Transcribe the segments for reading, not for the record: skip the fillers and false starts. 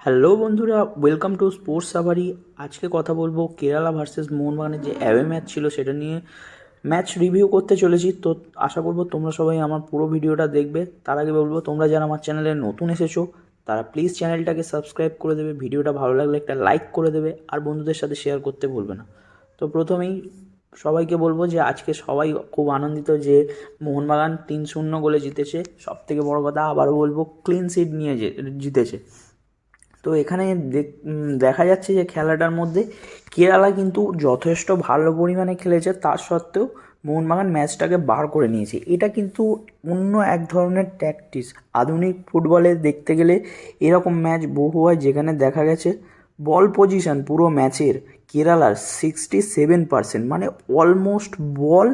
Hello বন্ধুরা, welcome to sports Savary. আজকে কথা বলবো কেরালা ভার্সেস মোহনবাগানের যে অ্যাওয়ে ম্যাচ ছিল সেটা নিয়ে। ম্যাচ রিভিউ করতে চলেছি, তো আশা করবো তোমরা সবাই আমার পুরো ভিডিওটা দেখবে। তার আগে বলবো, তোমরা যারা আমার চ্যানেলে নতুন এসেছো তারা প্লিজ চ্যানেলটাকে সাবস্ক্রাইব করে দেবে, ভিডিওটা ভালো লাগলে একটা লাইক করে দেবে, আর বন্ধুদের সাথে শেয়ার করতে ভুলবে না। তো প্রথমেই সবাইকে বলবো যে আজকে সবাই খুব আনন্দিত যে মোহনবাগান 3-0 গোলে জিতেছে। সবথেকে বড় কথা আবারও বলবো, ক্লিন শিট নিয়ে জিতেছে। তো এখানে দেখা যাচ্ছে যে খেলাটার মধ্যে কেরালা কিন্তু যথেষ্ট ভালো পরিমাণে খেলেছে, তা সত্ত্বেও মোহনবাগান ম্যাচটাকে বার করে নিয়েছে। এটা কিন্তু অন্য এক ধরনের ট্যাকটিক্স। আধুনিক ফুটবলে দেখতে গেলে এরকম ম্যাচ বহু হয়, যেখানে দেখা গেছে বল পজিশন পুরো ম্যাচের কেরালার 67%, মানে অলমোস্ট বল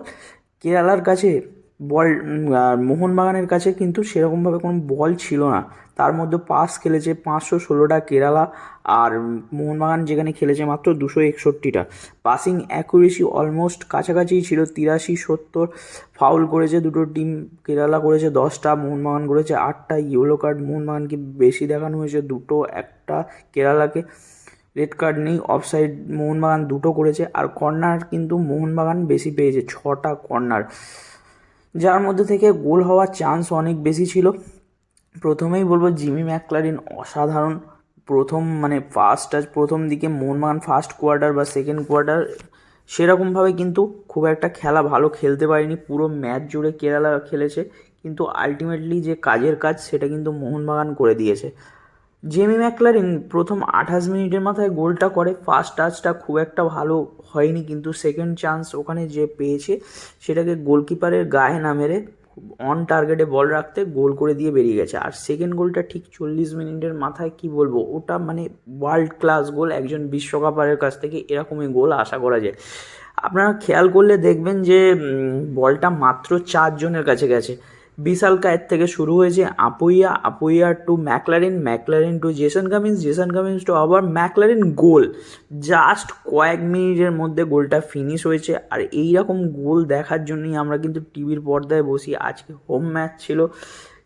কেরালার কাছে। বল মোহনবাগানের কাছে কিন্তু সেরকমভাবে কোনো বল ছিল না। তার মধ্যে পাস খেলেছে 516টা কেরালা, আর মোহনবাগান যেখানে খেলেছে মাত্র 261টা। পাসিং অ্যাকুরেসি অলমোস্ট কাছাকাছিই ছিল, 83-70। ফাউল করেছে দুটো টিম, কেরালা করেছে 10টা, মোহনবাগান করেছে 8টা। ইয়েলো কার্ড মোহনবাগানকে বেশি দেখানো হয়েছে দুটো, একটা কেরালাকে। রেড কার্ড নেই, অফসাইড মোহনবাগান দুটো করেছে, আর কর্নার কিন্তু মোহনবাগান বেশি পেয়েছে, 6টা কর্নার, যার মধ্যে থেকে গোল হওয়ার চান্স অনেক বেশি ছিল। প্রথমেই বলবো জিমি ম্যাকক্লারিন অসাধারণ। প্রথম দিকে মোহনবাগান ফার্স্ট কোয়ার্টার বা সেকেন্ড কোয়ার্টার সেরকমভাবে কিন্তু খুব একটা খেলা ভালো খেলতে পারেনি। পুরো ম্যাচ জুড়ে কেরালা খেলেছে, কিন্তু আলটিমেটলি যে কাজের কাজ সেটা কিন্তু মোহনবাগান করে দিয়েছে। জেমি ম্যাকলারিন প্রথম 28 মিনিটের মাথায় গোলটা করে। ফার্স্ট টাচটা খুব একটা ভালো হয়নি, কিন্তু সেকেন্ড চান্স ওখানে যে পেয়েছে সেটাকে গোলকিপারের গায়ে না মেরে অন টার্গেটে বল রাখতে গোল করে দিয়ে বেরিয়ে গেছে। আর সেকেন্ড গোলটা ঠিক 40 মিনিটের মাথায়, কি বলবো, ওটা মানে ওয়ার্ল্ড ক্লাস গোল। একজন বিশ্বকাপারের কাছ থেকে এরকমই গোল আশা করা যায়। আপনারা খেয়াল করলে দেখবেন যে বলটা মাত্র 4 জনের কাছে গেছে। বিশাল কায়ের থেকে শুরু হয়েছে Apuia to McLaren to Jason Cummings to আবার ম্যাকলারিন, গোল। জাস্ট কয়েক মিনিটের মধ্যে গোলটা ফিনিশ হয়েছে। আর এই রকম গোল দেখার জন্যই আমরা কিন্তু টিভির পর্দায় বসি। আজকে হোম ম্যাচ ছিল,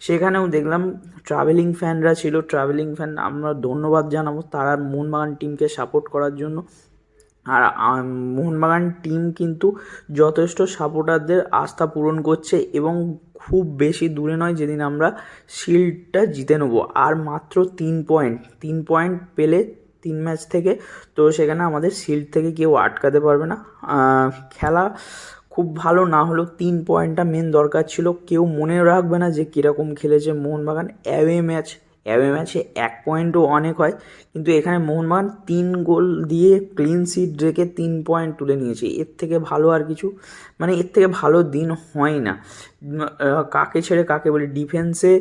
সেখানেও দেখলাম ট্রাভেলিং ফ্যানরা ছিল। আমরা ধন্যবাদ জানাবো তারা মোহনবাগান টিমকে সাপোর্ট করার জন্য। আর মোহনবাগান টিম কিন্তু যথেষ্ট সাপোর্টারদের আস্থা পূরণ করছে, এবং খুব বেশি দূরে নয় যেদিন আমরা শিল্ডটা জিতে নেবো। আর মাত্র 3 পয়েন্ট পেলে 3 ম্যাচ থেকে, তো সেখানে আমাদের শিল্ড থেকে কেউ আটকাতে পারবে না। খেলা খুব ভালো না হলেও 3 পয়েন্টটা মেন দরকার ছিল। কেউ মনে রাখবে না যে কীরকম খেলেছে মোহনবাগান। অ্যাওয়ে ম্যাচে 1 পয়েন্টও অনেক হয়, কিন্তু এখানে মোহনবাগান 3 গোল দিয়ে ক্লিন শিট রেখে 3 পয়েন্ট তুলে নিয়েছে। এর থেকে ভালো আর কিছু, মানে এর থেকে ভালো দিন হয় না। কাকে ছেড়ে কাকে বলি, ডিফেন্সে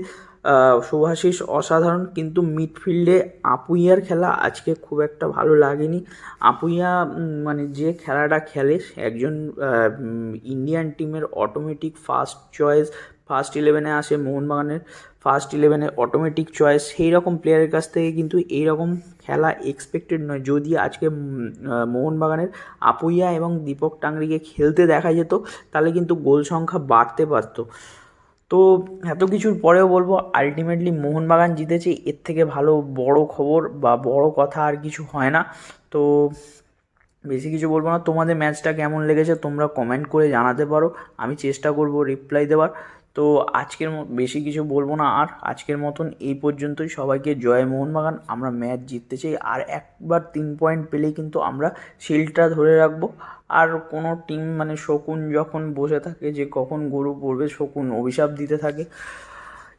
শুভাশিস অসাধারণ, কিন্তু মিডফিল্ডে আপুইয়ার খেলা আজকে খুব একটা ভালো লাগেনি। আপুইয়া মানে যে খেলাটা খেলে, একজন ইন্ডিয়ান টিমের অটোমেটিক ফার্স্ট 11-এ আসে মোহনবাগানের। ফার্স্ট 11-এ অটোমেটিক চয়েস, সেই রকম প্লেয়ারের কাছ থেকে কিন্তু এইরকম খেলা এক্সপেক্টেড নয়। যদি আজকে মোহনবাগানের আপুইয়া এবং দীপক টাংরিকে খেলতে দেখা যেত, তাহলে কিন্তু গোল সংখ্যা বাড়তে পারত। তো এত কিছুর পরেও বলবো, আলটিমেটলি মোহনবাগান জিতেছে। এর থেকে ভালো বড় খবর বা বড় কথা আর কিছু হয় না। তো বেশি কিছু বলবো না। তোমাদের ম্যাচটা কেমন লেগেছে তোমরা কমেন্ট করে জানাতে পারো, আমি চেষ্টা করব রিপ্লাই দেওয়ার। তো বেশি কিছু বলবো না, আর আজকের মতন এই পর্যন্তই। সবাইকে জয় মোহনবাগান। আমরা ম্যাচ জিততে চাই, আর একবার 3 পয়েন্ট পেলেই কিন্তু আমরা শিল্ডটা ধরে রাখবো। আর কোনো টিম মানে শকুন যখন বসে থাকে যে কখন গরু পড়বে, শকুন অভিশাপ দিতে থাকে,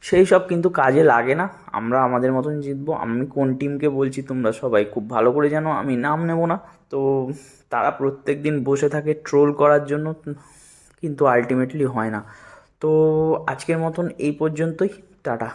সেই সব কিন্তু কাজে লাগে না। আমরা আমাদের মতন জিতবো। আমি কোন টিমকে বলছি তোমরা সবাই খুব ভালো করে জানো, আমি নাম নেব না। তো তারা প্রত্যেক দিন বসে থাকে ট্রোল করার জন্য, কিন্তু আলটিমেটলি হয় না। তো আজকের মতন এই পর্যন্তই, টাটা।